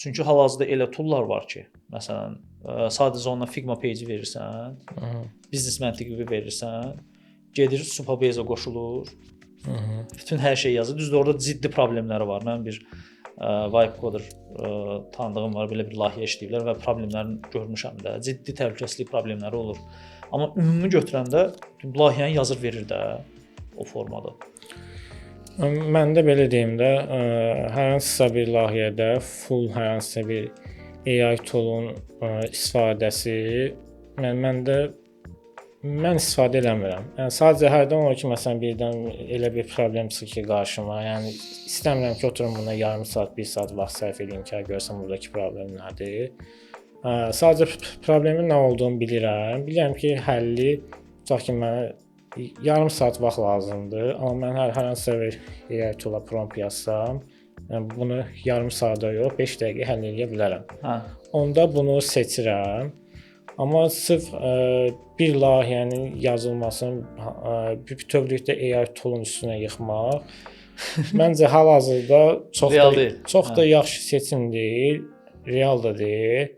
Çünki hal-hazırda elə toollar var ki, məsələn, sadəcə ona Figma page verirsən, biznes məntiqi verirsən, gedir Supabase-ə qoşulur. Bütün hər şey yazır. Düzdür, orada ciddi problemləri var. Mən bir Vibe Coder tanıdığım var, belə bir layihə işləyiblər və problemlərini görmüşəm də. Ciddi təhlükəsizlik problemləri olur. Amma ümumi götürəndə layihəni yazır verir də o formada. Mən də belə deyim də, hər hansısa bir layihədə full hər hansısa bir AI tool'un istifadəsi mən istifadə eləmirəm. Yəni sadəcə hərdən olur ki, məsələn birdən elə bir problem çıxır ki, qarşıma. Yəni istəmirəm ki, oturum buna yarım saat, 1 saat vaxt sərf edeyim ki, görsəm buradakı problem nədir. Sadəcə problemin nə olduğunu bilirəm. Bilirəm ki, həlli tutaq ki, mənə yarım saat vaxt lazımdır, amma mən hər hansısa bir AI tool-a prompt yazsam, yəni bunu yarım saata yox, 5 dəqiqə həll edə bilərəm. Onda bunu seçirəm. Amma sırf bir layihənin yazılmasını bütövlükdə AI tool'un üstünə yıxmaq məncə hal-hazırda çox da yaxşı seçim deyil, real da deyil.